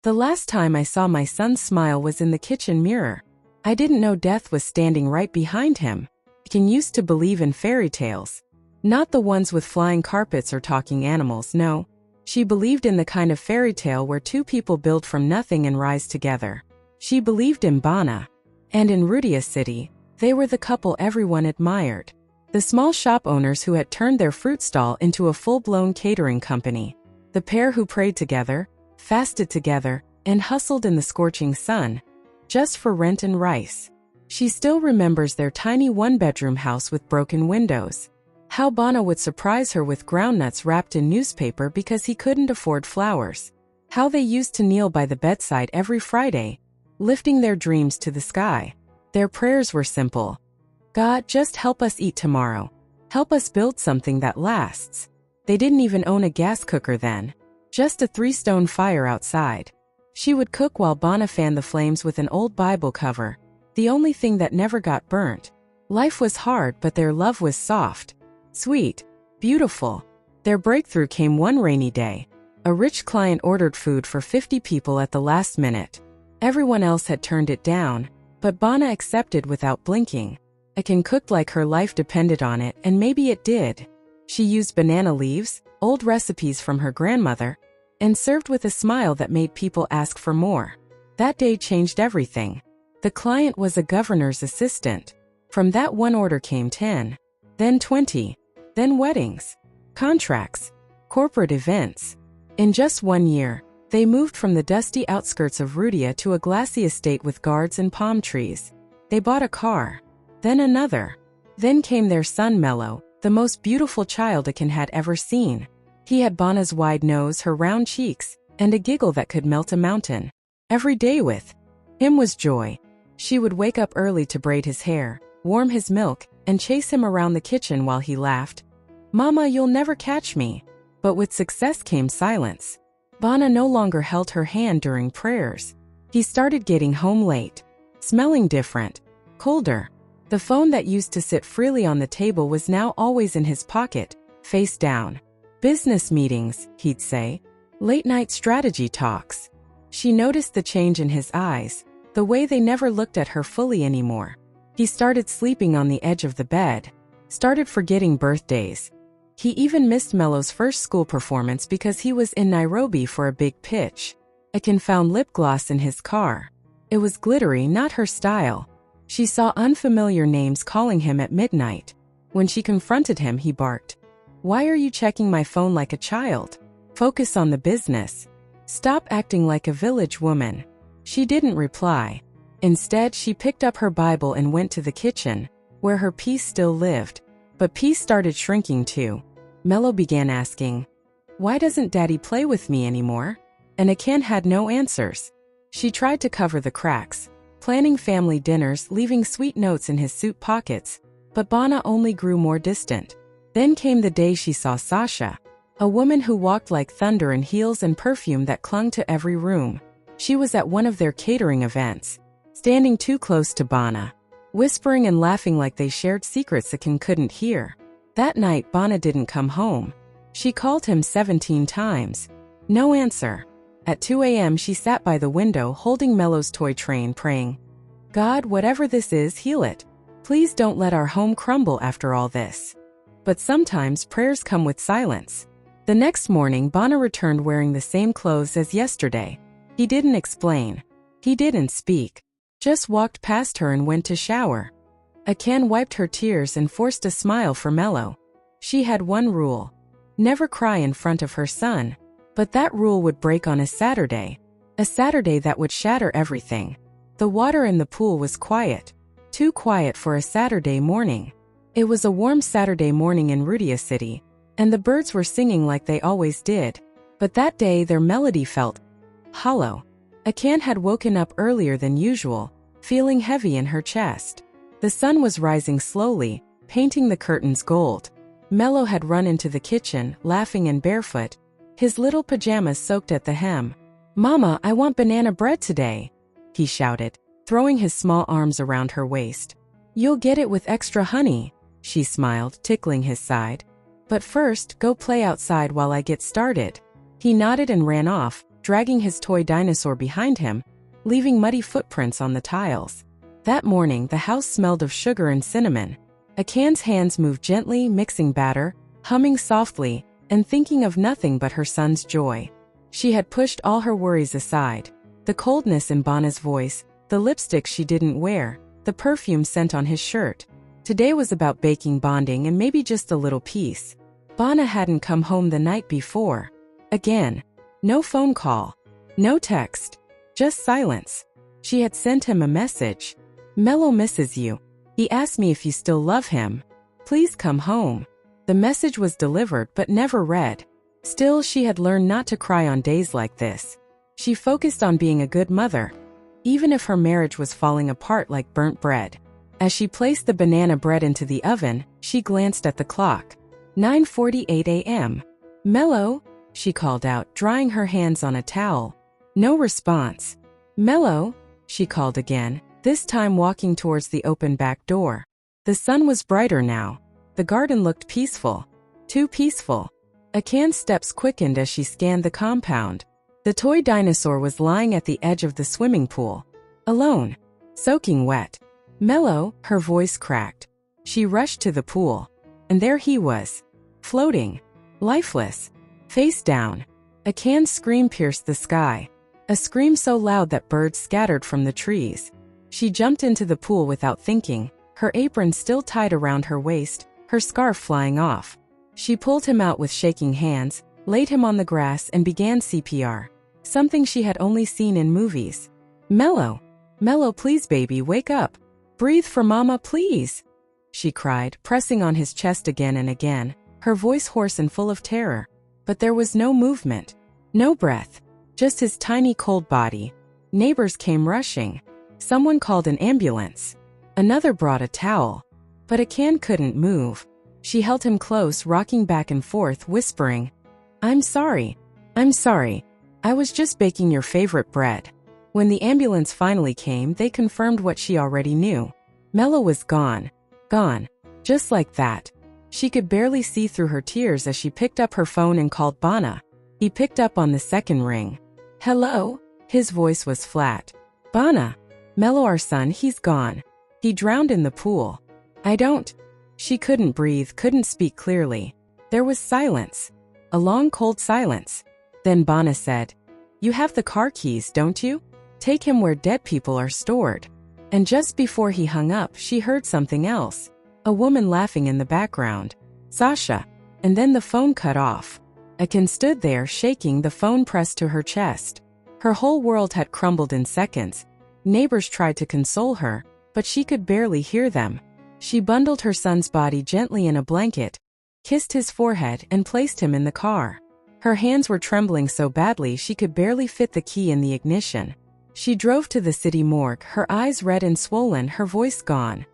The last time I saw my son's smile was in the kitchen mirror. I didn't know death was standing right behind him. Ken used to believe in fairy tales. Not the ones with flying carpets or talking animals, no. She believed in the kind of fairy tale where two people build from nothing and rise together. She believed in Bana. And in Rudia City, they were the couple everyone admired. The small shop owners who had turned their fruit stall into a full-blown catering company. The pair who prayed together, fasted together, and hustled in the scorching sun, just for rent and rice. She still remembers their tiny one-bedroom house with broken windows. How Bana would surprise her with groundnuts wrapped in newspaper because he couldn't afford flowers. How they used to kneel by the bedside every Friday, lifting their dreams to the sky. Their prayers were simple. God, just help us eat tomorrow. Help us build something that lasts. They didn't even own a gas cooker then. Just a 3-stone fire outside. She would cook while Bana fanned the flames with an old Bible cover, the only thing that never got burnt. Life was hard, but their love was soft. Sweet. Beautiful. Their breakthrough came one rainy day. A rich client ordered food for 50 people at the last minute. Everyone else had turned it down, but Bana accepted without blinking. Ken cooked like her life depended on it, and maybe it did. She used banana leaves, old recipes from her grandmother, and served with a smile that made people ask for more. That day changed everything. The client was a governor's assistant. From that one order came 10, then 20, then weddings, contracts, corporate events. In just 1 year, they moved from the dusty outskirts of Rudia to a glassy estate with gardens and palm trees. They bought a car, then another. Then came their son Mello, the most beautiful child Ken had ever seen. He had Bana's wide nose, her round cheeks, and a giggle that could melt a mountain. Every day with him was joy. She would wake up early to braid his hair, warm his milk, and chase him around the kitchen while he laughed. Mama, you'll never catch me. But with success came silence. Bana no longer held her hand during prayers. He started getting home late, smelling different, colder. The phone that used to sit freely on the table was now always in his pocket, face down. Business meetings, he'd say. Late-night strategy talks. She noticed the change in his eyes, the way they never looked at her fully anymore. He started sleeping on the edge of the bed, started forgetting birthdays. He even missed Mello's first school performance because he was in Nairobi for a big pitch. Ken found lip gloss in his car. It was glittery, not her style. She saw unfamiliar names calling him at midnight. When she confronted him, he barked. Why are you checking my phone like a child? Focus on the business. Stop acting like a village woman. She didn't reply. Instead, she picked up her Bible and went to the kitchen, where her peace still lived. But peace started shrinking too. Mello began asking, why doesn't Daddy play with me anymore? And Ken had no answers. She tried to cover the cracks, planning family dinners, leaving sweet notes in his suit pockets, but Bana only grew more distant. Then came the day she saw Sasha, a woman who walked like thunder in heels and perfume that clung to every room. She was at one of their catering events, standing too close to Bana, whispering and laughing like they shared secrets Ken couldn't hear. That night, Bana didn't come home. She called him 17 times. No answer. At 2 a.m., she sat by the window holding Mello's toy train, praying, God, whatever this is, heal it. Please don't let our home crumble after all this. But sometimes prayers come with silence. The next morning, Bana returned wearing the same clothes as yesterday. He didn't explain. He didn't speak. Just walked past her and went to shower. Ken wiped her tears and forced a smile for Mello. She had one rule: never cry in front of her son. But that rule would break on a Saturday that would shatter everything. The water in the pool was quiet. Too quiet for a Saturday morning. It was a warm Saturday morning in Rudia City, and the birds were singing like they always did. But that day their melody felt hollow. Ken had woken up earlier than usual, feeling heavy in her chest. The sun was rising slowly, painting the curtains gold. Mello had run into the kitchen, laughing and barefoot, his little pajamas soaked at the hem. Mama, I want banana bread today, he shouted, throwing his small arms around her waist. You'll get it with extra honey, she smiled, tickling his side. But first, go play outside while I get started. He nodded and ran off, dragging his toy dinosaur behind him, leaving muddy footprints on the tiles. That morning, the house smelled of sugar and cinnamon. Akan's hands moved gently, mixing batter, humming softly, and thinking of nothing but her son's joy. She had pushed all her worries aside. The coldness in Bana's voice, the lipstick she didn't wear, the perfume scent on his shirt. Today was about baking, bonding, and maybe just a little peace. Bana hadn't come home the night before. Again. No phone call. No text. Just silence. She had sent him a message. Mello misses you. He asked me if you still love him. Please come home. The message was delivered but never read. Still, she had learned not to cry on days like this. She focused on being a good mother, even if her marriage was falling apart like burnt bread. As she placed the banana bread into the oven, she glanced at the clock. 9:48 a.m. Mello, she called out, drying her hands on a towel. No response. Mello, she called again, this time walking towards the open back door. The sun was brighter now. The garden looked peaceful. Too peaceful. Akan's steps quickened as she scanned the compound. The toy dinosaur was lying at the edge of the swimming pool. Alone. Soaking wet. Mello, her voice cracked. She rushed to the pool. And there he was. Floating. Lifeless. Face down. Akan's scream pierced the sky. A scream so loud that birds scattered from the trees. She jumped into the pool without thinking, her apron still tied around her waist, her scarf flying off. She pulled him out with shaking hands, laid him on the grass and began CPR. Something she had only seen in movies. Mello. Mello, please baby, wake up. Breathe for mama, please. She cried, pressing on his chest again and again, her voice hoarse and full of terror. But there was no movement. No breath. Just his tiny cold body. Neighbors came rushing. Someone called an ambulance. Another brought a towel. But Akan couldn't move. She held him close, rocking back and forth, whispering, I'm sorry. I'm sorry. I was just baking your favorite bread. When the ambulance finally came, they confirmed what she already knew. Mello was gone. Gone. Just like that. She could barely see through her tears as she picked up her phone and called Bana. He picked up on the second ring. Hello? His voice was flat. Bana. Mello, our son, he's gone. He drowned in the pool. I don't. She couldn't breathe, couldn't speak clearly. There was silence. A long, cold silence. Then Bana said, You have the car keys, don't you? Take him where dead people are stored. And just before he hung up, she heard something else. A woman laughing in the background. Sasha. And then the phone cut off. Akan stood there, shaking, the phone pressed to her chest. Her whole world had crumbled in seconds. Neighbors tried to console her, but she could barely hear them. She bundled her son's body gently in a blanket, kissed his forehead, and placed him in the car. Her hands were trembling so badly she could barely fit the key in the ignition. She drove to the city morgue, her eyes red and swollen, her voice gone.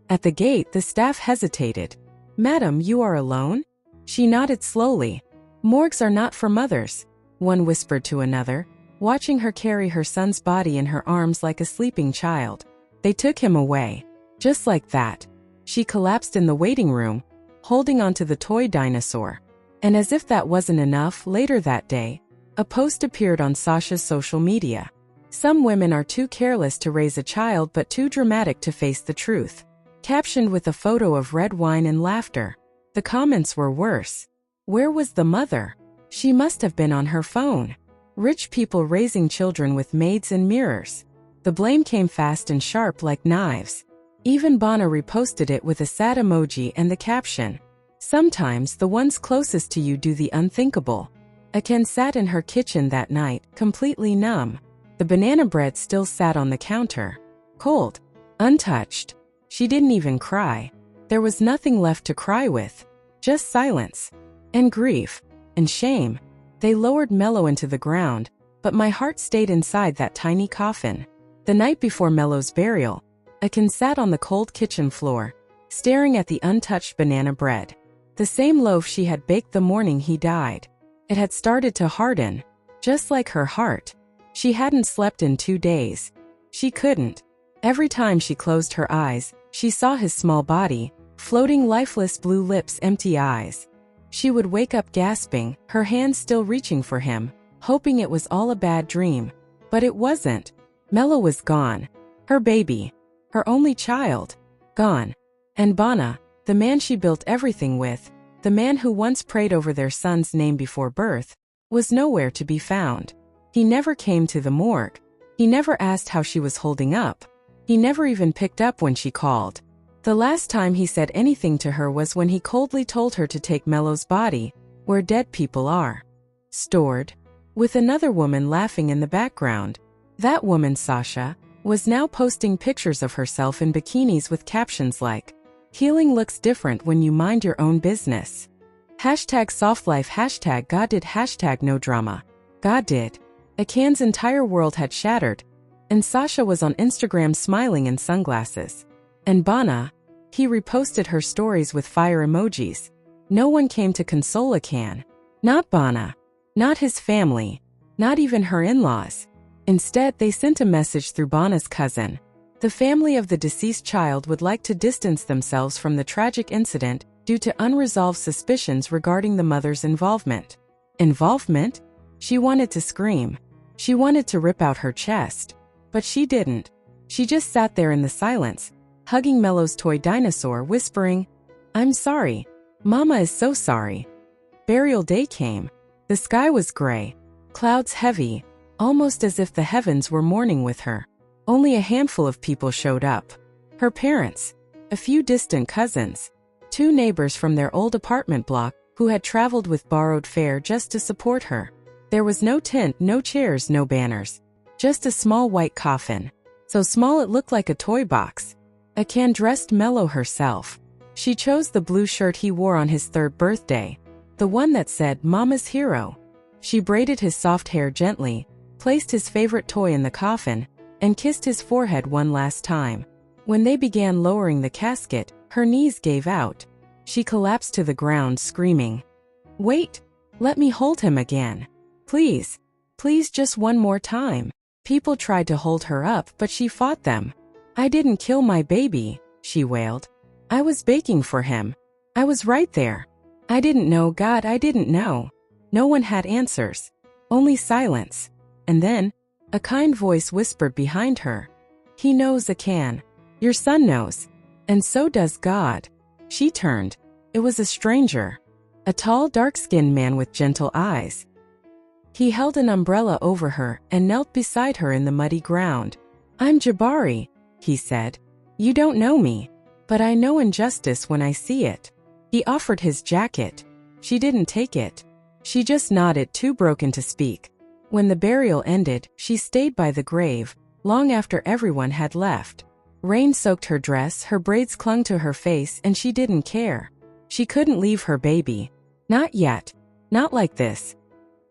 At the gate, the staff hesitated. Madam, you are alone? She nodded slowly. Morgues are not for mothers, one whispered to another, watching her carry her son's body in her arms like a sleeping child. They took him away. Just like that. She collapsed in the waiting room, holding onto the toy dinosaur. And as if that wasn't enough, later that day, a post appeared on Sasha's social media. Some women are too careless to raise a child but too dramatic to face the truth. Captioned with a photo of red wine and laughter. The comments were worse. Where was the mother? She must have been on her phone. Rich people raising children with maids and mirrors. The blame came fast and sharp like knives. Even Bana reposted it with a sad emoji and the caption, Sometimes the ones closest to you do the unthinkable. Akan sat in her kitchen that night, completely numb. The banana bread still sat on the counter. Cold. Untouched. She didn't even cry. There was nothing left to cry with. Just silence. And grief. And shame. They lowered Mello into the ground, but my heart stayed inside that tiny coffin. The night before Mello's burial, Akan sat on the cold kitchen floor, staring at the untouched banana bread. The same loaf she had baked the morning he died. It had started to harden, just like her heart. She hadn't slept in 2 days. She couldn't. Every time she closed her eyes, she saw his small body, floating lifeless, blue lips, empty eyes. She would wake up gasping, her hands still reaching for him, hoping it was all a bad dream. But it wasn't. Mello was gone. Her baby. Her only child. Gone. And Bana, the man she built everything with, the man who once prayed over their son's name before birth, was nowhere to be found. He never came to the morgue. He never asked how she was holding up. He never even picked up when she called. The last time he said anything to her was when he coldly told her to take Mello's body, where dead people are stored, with another woman laughing in the background. That woman, Sasha, was now posting pictures of herself in bikinis with captions like, "Healing looks different when you mind your own business." #softlife, #God did, #no drama. God did. Akan's entire world had shattered, and Sasha was on Instagram smiling in sunglasses. And Bana, he reposted her stories with fire emojis. No one came to console Akan. Not Bana. Not his family. Not even her in-laws. Instead, they sent a message through Bana's cousin. The family of the deceased child would like to distance themselves from the tragic incident due to unresolved suspicions regarding the mother's involvement. Involvement? She wanted to scream. She wanted to rip out her chest. But she didn't. She just sat there in the silence, hugging Mello's toy dinosaur, whispering, "I'm sorry. Mama is so sorry." Burial day came. The sky was gray, clouds heavy, almost as if the heavens were mourning with her. Only a handful of people showed up. Her parents, a few distant cousins, 2 neighbors from their old apartment block who had traveled with borrowed fare just to support her. There was no tent, no chairs, no banners. Just a small white coffin. So small it looked like a toy box. Akan dressed Mello herself. She chose the blue shirt he wore on his 3rd birthday, the one that said, "Mama's hero." She braided his soft hair gently, placed his favorite toy in the coffin, and kissed his forehead one last time. When they began lowering the casket, her knees gave out. She collapsed to the ground, screaming, "Wait! Let me hold him again. Please! Please, just one more time." People tried to hold her up, but she fought them. "I didn't kill my baby," she wailed. "I was baking for him. I was right there. I didn't know, God, I didn't know." No one had answers. Only silence. And then, a kind voice whispered behind her, "He knows, Akan. Your son knows. And so does God." She turned. It was a stranger. A tall, dark-skinned man with gentle eyes. He held an umbrella over her and knelt beside her in the muddy ground. "I'm Jabari," he said. "You don't know me, but I know injustice when I see it." He offered his jacket. She didn't take it. She just nodded, too broken to speak. When the burial ended, she stayed by the grave, long after everyone had left. Rain soaked her dress, her braids clung to her face, and she didn't care. She couldn't leave her baby. Not yet. Not like this.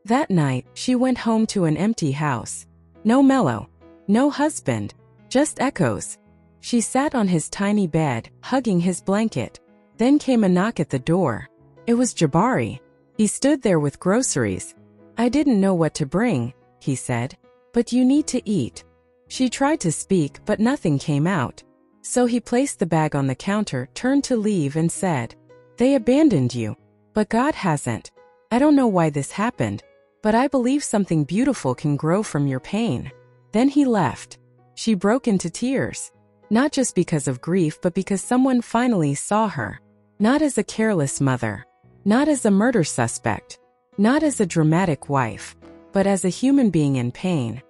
That night, she went home to an empty house. No Mello. No husband. Just echoes. She sat on his tiny bed, hugging his blanket. Then came a knock at the door. It was Jabari. He stood there with groceries. "I didn't know what to bring," he said. "But you need to eat." She tried to speak, but nothing came out. So he placed the bag on the counter, turned to leave, and said, "They abandoned you. But God hasn't. I don't know why this happened, but I believe something beautiful can grow from your pain." Then he left. She broke into tears. Not just because of grief, but because someone finally saw her. Not as a careless mother. Not as a murder suspect. Not as a dramatic wife. But as a human being in pain.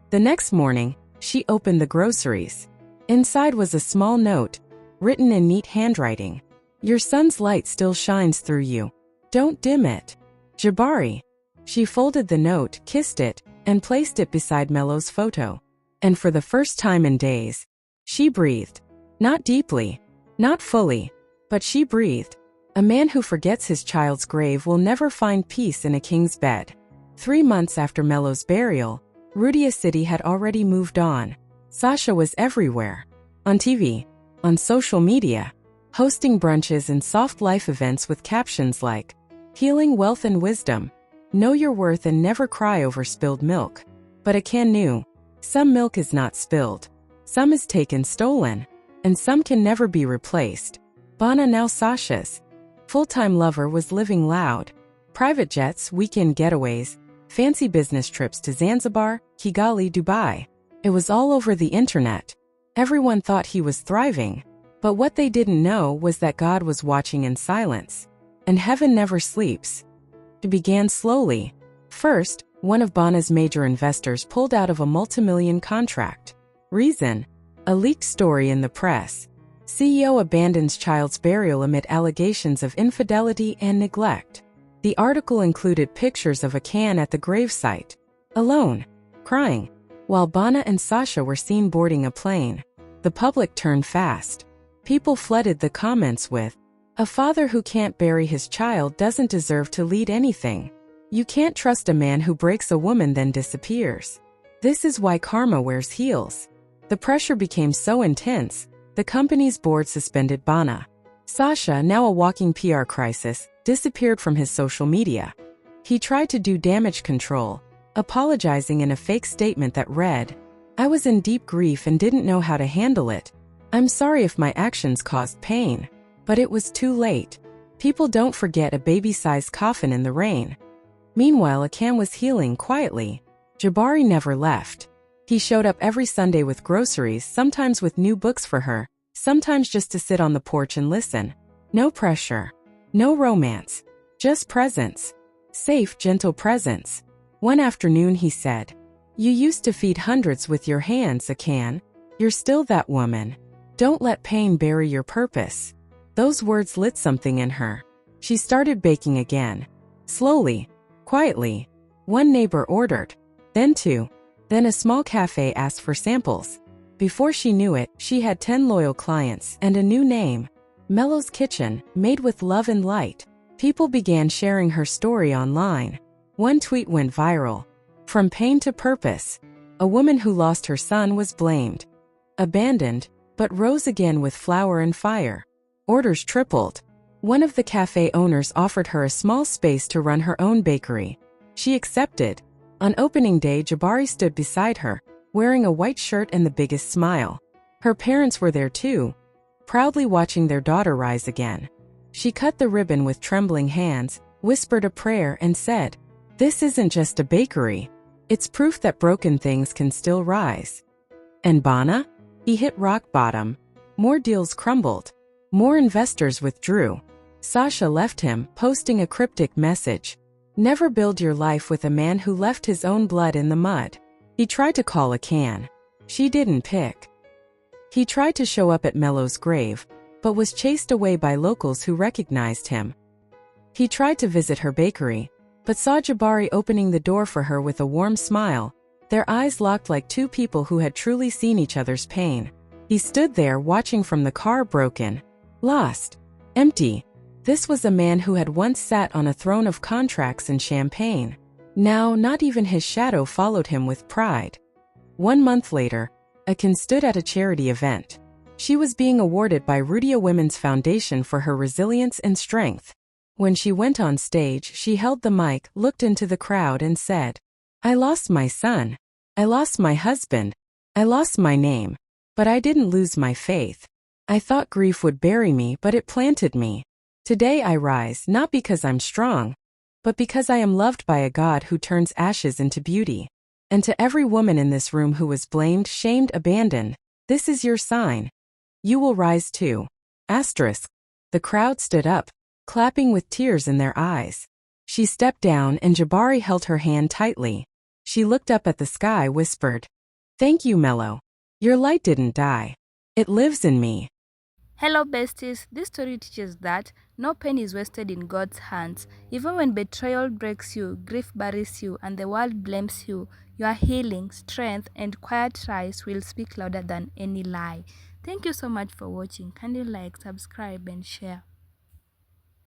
The next morning, she opened the groceries. Inside was a small note, written in neat handwriting. "Your son's light still shines through you. Don't dim it. Jabari." She folded the note, kissed it, and placed it beside Mello's photo. And for the first time in days, she breathed. Not deeply. Not fully. But she breathed. A man who forgets his child's grave will never find peace in a king's bed. 3 months after Mello's burial, Rudia City had already moved on. Sasha was everywhere. On TV. On social media. Hosting brunches and soft life events with captions like, "Healing, wealth and wisdom. Know your worth and never cry over spilled milk." But Akan knew. Some milk is not spilled. Some is taken stolen. And some can never be replaced. Bana, now Sasha's full-time lover, was living loud. Private jets, weekend getaways, fancy business trips to Zanzibar, Kigali, Dubai. It was all over the internet. Everyone thought he was thriving. But what they didn't know was that God was watching in silence. And heaven never sleeps. It began slowly. First, one of Bana's major investors pulled out of a multimillion contract. Reason: a leaked story in the press. CEO abandons child's burial amid allegations of infidelity and neglect. The article included pictures of a can at the gravesite, alone, crying, while Bana and Sasha were seen boarding a plane. The public turned fast. People flooded the comments with, "A father who can't bury his child doesn't deserve to lead anything. You can't trust a man who breaks a woman then disappears. This is why karma wears heels." The pressure became so intense, the company's board suspended Bana. Sasha, now a walking PR crisis, disappeared from his social media. He tried to do damage control, apologizing in a fake statement that read, "I was in deep grief and didn't know how to handle it. I'm sorry if my actions caused pain." But it was too late. People don't forget a baby-sized coffin in the rain. Meanwhile, Akan was healing quietly. Jabari never left. He showed up every Sunday with groceries, sometimes with new books for her, sometimes just to sit on the porch and listen. No pressure. No romance. Just presence. Safe, gentle presence. One afternoon he said, "You used to feed hundreds with your hands, Akan. You're still that woman. Don't let pain bury your purpose." Those words lit something in her. She started baking again. Slowly. Quietly. One neighbor ordered. Then two. Then a small cafe asked for samples. Before she knew it, she had 10 loyal clients and a new name. Mello's Kitchen, made with love and light. People began sharing her story online. One tweet went viral. From pain to purpose. A woman who lost her son was blamed. Abandoned, but rose again with flour and fire. Orders tripled. One of the cafe owners offered her a small space to run her own bakery. She accepted. On opening day, Jabari stood beside her, wearing a white shirt and the biggest smile. Her parents were there too, proudly watching their daughter rise again. She cut the ribbon with trembling hands, whispered a prayer, and said, "This isn't just a bakery. It's proof that broken things can still rise." And Bana? He hit rock bottom. More deals crumbled. More investors withdrew. Sasha left him, posting a cryptic message. Never build your life with a man who left his own blood in the mud. He tried to call Akan. She didn't pick. He tried to show up at Mello's grave, but was chased away by locals who recognized him. He tried to visit her bakery, but saw Jabari opening the door for her with a warm smile, their eyes locked like two people who had truly seen each other's pain. He stood there watching from the car, broken, lost, empty. This was a man who had once sat on a throne of contracts and champagne. Now, not even his shadow followed him with pride. 1 month later, Akan stood at a charity event. She was being awarded by Rudia Women's Foundation for her resilience and strength. When she went on stage, she held the mic, looked into the crowd, and said, "I lost my son. I lost my husband. I lost my name. But I didn't lose my faith. I thought grief would bury me, but it planted me. Today I rise, not because I'm strong, but because I am loved by a God who turns ashes into beauty." And to every woman in this room who was blamed, shamed, abandoned, this is your sign. You will rise too. Asterisk. The crowd stood up, clapping with tears in their eyes. She stepped down and Jabari held her hand tightly. She looked up at the sky, whispered, "Thank you, Mello. Your light didn't die. It lives in me." Hello besties, this story teaches that no pain is wasted in God's hands. Even when betrayal breaks you, grief buries you, and the world blames you, your healing, strength, and quiet rise will speak louder than any lie. Thank you so much for watching. Kindly like, subscribe, and share.